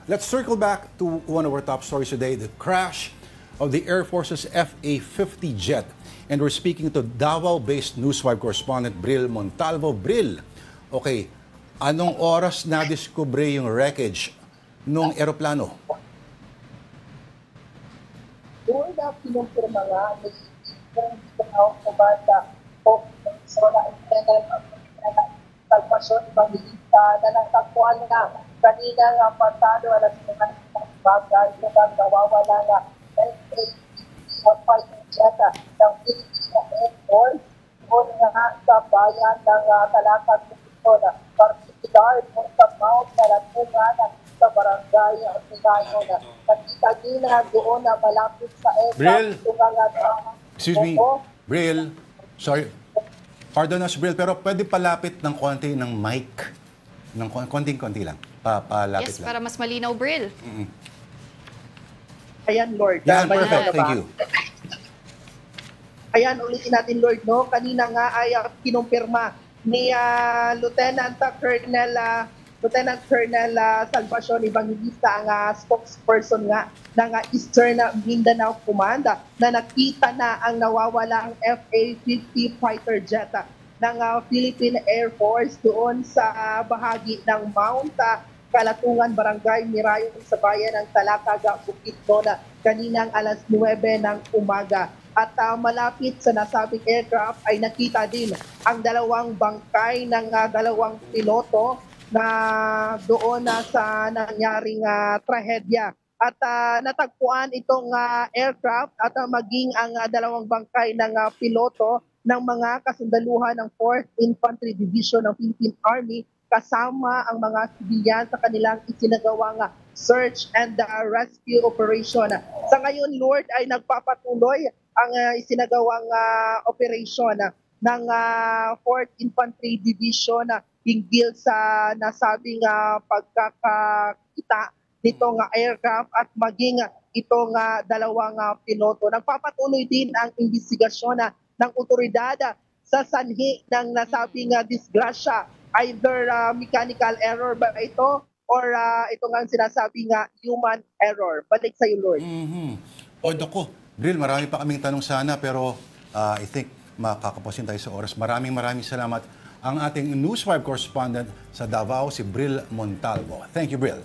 Let's circle back to one of our top stories today, the crash of the Air Force's FA-50 jet. And we're speaking to Davao-based News 5 correspondent Bril Montalvo. Bril, okay, anong oras na-discover yung wreckage ng eroplano? Doon na pinumpirma nga ni General Comanda o Sola Internal Salvation Evangelista na natagpuan na kanina nga pasado alas 9 ng bagay na nawawala na fighter jet ng Philippine Air Force doon nga sa bayan ng Talakag Bukidnon, partikular doon sa Mount Naratungan sa barangay Tigayon. Nakita din na doon na malapit sa aircraft. Excuse me, Bril, sorry. Pardon us, Bril, pero pwede palapit ng konti ng mic. Ng konting-konti lang. Palapit yes, lang. para mas malinaw, Bril. Ayan, Lord. Yan, perfect. Thank you. Ayan, ulitin natin, Lord, no? Kanina nga ay kinumpirma ni Lieutenant Colonel Salvacion Evangelista, ang spokesperson nga ng Eastern Mindanao Command, na nakita na ang nawawalang FA-50 fighter jet ng Philippine Air Force doon sa bahagi ng Mount Kalatungan, Barangay Mirayon sa bayan ng Talakag, Bukidnon, kaninang alas 9 ng umaga. At malapit sa nasabing aircraft ay nakita din ang dalawang bangkay ng dalawang piloto na doon sa nangyaring trahedya. At natagpuan itong aircraft at maging ang dalawang bangkay ng piloto ng mga kasundaluhan ng 4th Infantry Division ng Philippine Army kasama ang mga sibilyan sa kanilang isinagawang search and rescue operation. Sa ngayon, Lord, ay nagpapatuloy ang isinagawang operation ng 4th Infantry Division hinggil sa nasabing pagkakita nitong aircraft at maging itong dalawang piloto. Nagpapatuloy din ang investigasyon ng otoridad sa sanhi ng nasabing disgrasya. Either mechanical error ba ito or ito nga sinasabing human error. Balik sa iyo, Lord. O, Doko, Bril, marami pa kaming tanong sana pero I think makakapusin tayo sa oras. Maraming salamat ang ating News 5 correspondent sa Davao, si Bril Montalvo. Thank you, Bril.